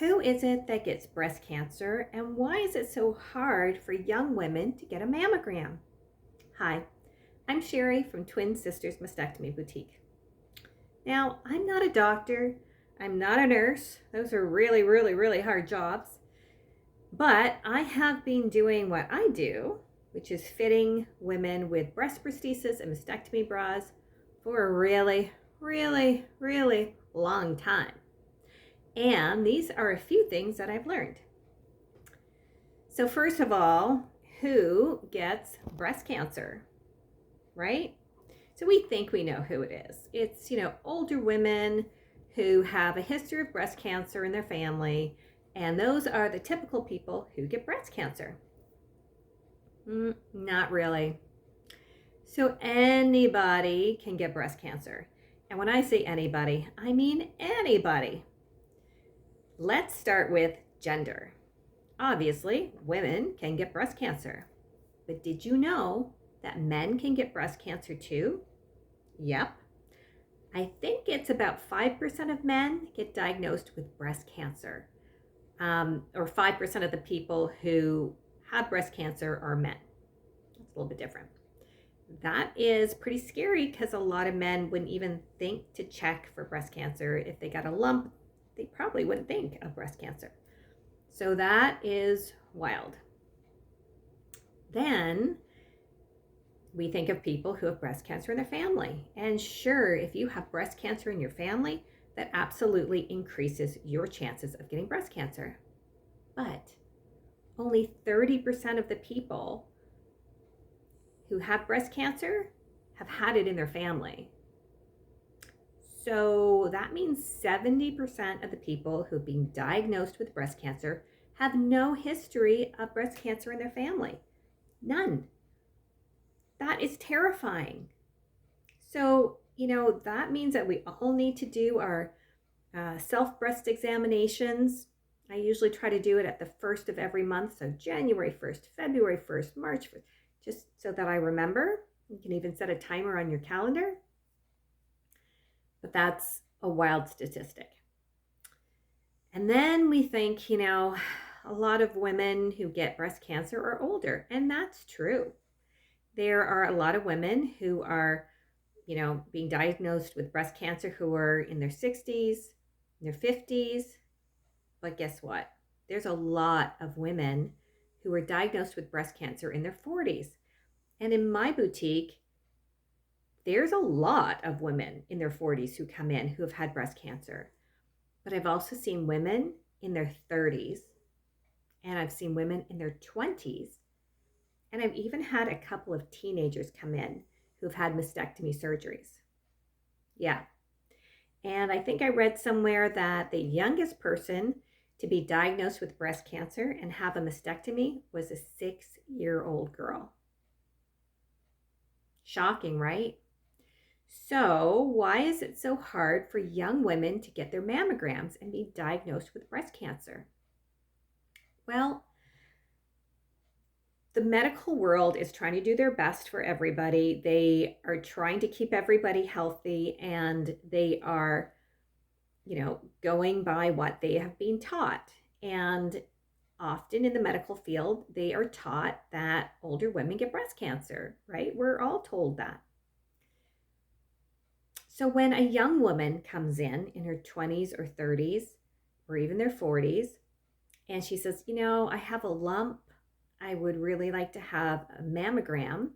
Who is it that gets breast cancer, and why is it so hard for young women to get a mammogram? Hi, I'm Sherry from Twin Sisters Mastectomy Boutique. Now, I'm not a doctor, I'm not a nurse. Those are really hard jobs. But I have been doing what I do, which is fitting women with breast prosthesis and mastectomy bras for a really long time. And these are a few things that I've learned. So first of all, who gets breast cancer, right? So we think we know who it is. It's, older women who have a history of breast cancer in their family, and those are the typical people who get breast cancer. Not really. So anybody can get breast cancer. And when I say anybody, I mean anybody. Let's start with gender. Obviously, women can get breast cancer. But did you know that men can get breast cancer too? Yep. I think it's about 5% of men get diagnosed with breast cancer. Or 5% of the people who have breast cancer are men. That's a little bit different. That is pretty scary because a lot of men wouldn't even think to check for breast cancer. If they got a lump, they probably wouldn't think of breast cancer. So that is wild. Then we think of people who have breast cancer in their family. And sure, if you have breast cancer in your family, that absolutely increases your chances of getting breast cancer. But only 30% of the people who have breast cancer have had it in their family. So that means 70% of the people who've been diagnosed with breast cancer have no history of breast cancer in their family. None. That is terrifying. So, that means that we all need to do our self-breast examinations. I usually try to do it at the first of every month. So January 1st, February 1st, March 1st, just so that I remember. You can even set a timer on your calendar. But that's a wild statistic. And then we think, a lot of women who get breast cancer are older, and that's true. There are a lot of women who are, being diagnosed with breast cancer who are in their 60s, in their 50s. But guess what? There's a lot of women who are diagnosed with breast cancer in their 40s. And in my boutique, there's a lot of women in their 40s who come in who have had breast cancer. But I've also seen women in their 30s, and I've seen women in their 20s, and I've even had a couple of teenagers come in who've had mastectomy surgeries. Yeah. And I think I read somewhere that the youngest person to be diagnosed with breast cancer and have a mastectomy was a 6-year-old girl. Shocking, right? So why is it so hard for young women to get their mammograms and be diagnosed with breast cancer? Well, the medical world is trying to do their best for everybody. They are trying to keep everybody healthy, and they are, going by what they have been taught. And often in the medical field, they are taught that older women get breast cancer, right? We're all told that. So when a young woman comes in her 20s or 30s, or even their 40s, and she says, I have a lump, I would really like to have a mammogram.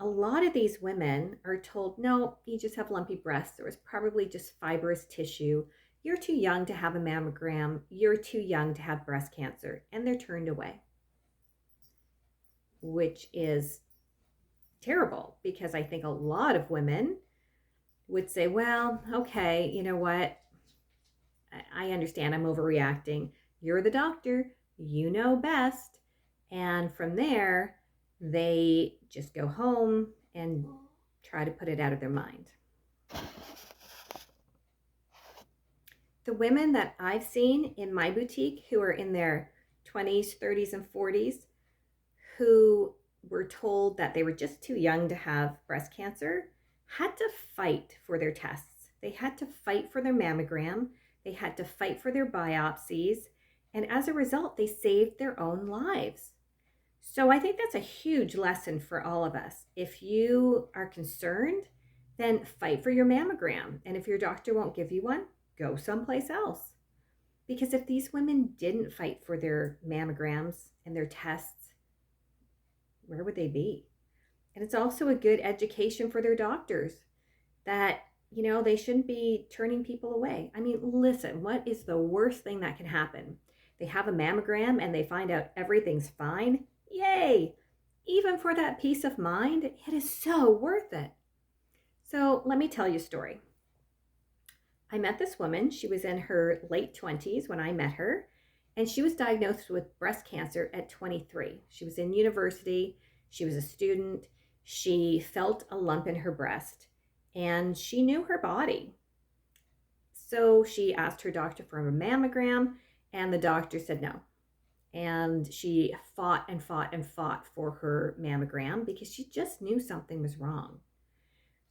A lot of these women are told, no, you just have lumpy breasts, or it's probably just fibrous tissue. You're too young to have a mammogram. You're too young to have breast cancer. And they're turned away, which is terrible, because I think a lot of women would say, well, okay, you know what? I understand I'm overreacting. You're the doctor. You know best. And from there, they just go home and try to put it out of their mind. The women that I've seen in my boutique who are in their 20s, 30s, and 40s, who were told that they were just too young to have breast cancer, had to fight for their tests. They had to fight for their mammogram. They had to fight for their biopsies. And as a result, they saved their own lives. So I think that's a huge lesson for all of us. If you are concerned, then fight for your mammogram. And if your doctor won't give you one, go someplace else. Because if these women didn't fight for their mammograms and their tests, where would they be? And it's also a good education for their doctors that, they shouldn't be turning people away. I mean, listen, what is the worst thing that can happen? They have a mammogram and they find out everything's fine. Yay! Even for that peace of mind, it is so worth it. So let me tell you a story. I met this woman. She was in her late 20s when I met her, and she was diagnosed with breast cancer at 23. She was in university. She was a student. She felt a lump in her breast, and she knew her body. So she asked her doctor for a mammogram, and the doctor said no. And she fought and fought and fought for her mammogram because she just knew something was wrong.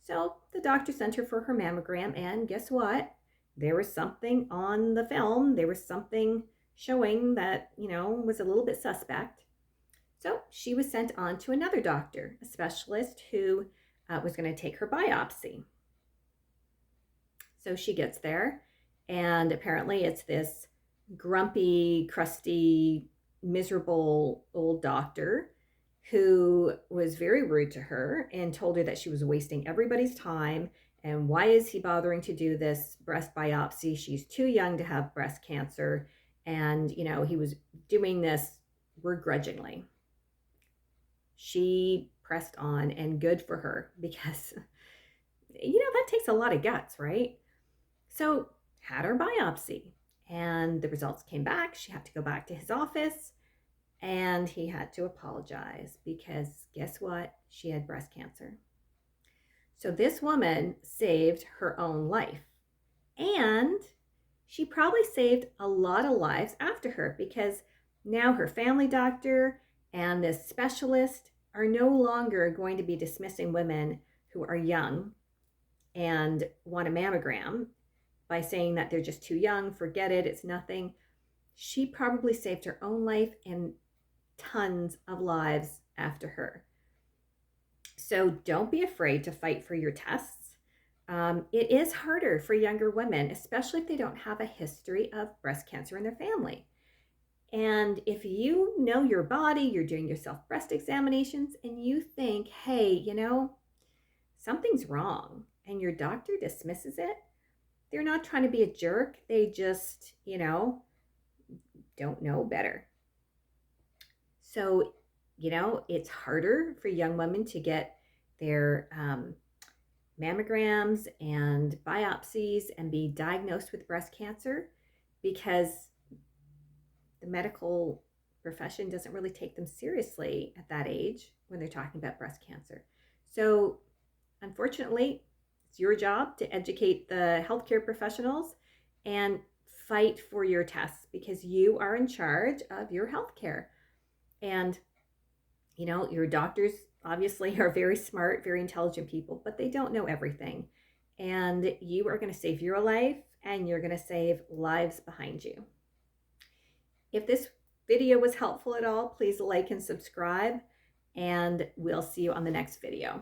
So the doctor sent her for her mammogram, and guess what? There was something on the film. There was something showing that, was a little bit suspect. So she was sent on to another doctor, a specialist who was going to take her biopsy. So she gets there, and apparently it's this grumpy, crusty, miserable old doctor who was very rude to her and told her that she was wasting everybody's time. And why is he bothering to do this breast biopsy? She's too young to have breast cancer. And, he was doing this begrudgingly. She pressed on, and good for her, because, that takes a lot of guts, right? So had her biopsy, and the results came back. She had to go back to his office, and he had to apologize because guess what? She had breast cancer. So this woman saved her own life, and she probably saved a lot of lives after her, because now her family doctor and this specialist are no longer going to be dismissing women who are young and want a mammogram by saying that they're just too young, forget it, it's nothing. She probably saved her own life and tons of lives after her. So don't be afraid to fight for your tests. It is harder for younger women, especially if they don't have a history of breast cancer in their family. And if you know your body, you're doing your self-breast examinations, and you think, hey, something's wrong, and your doctor dismisses it, they're not trying to be a jerk. They just, don't know better. So, it's harder for young women to get their mammograms and biopsies and be diagnosed with breast cancer because the medical profession doesn't really take them seriously at that age when they're talking about breast cancer. So, unfortunately, it's your job to educate the healthcare professionals and fight for your tests, because you are in charge of your healthcare. And, your doctors obviously are very smart, very intelligent people, but they don't know everything. And you are going to save your life, and you're going to save lives behind you. If this video was helpful at all, please like and subscribe, and we'll see you on the next video.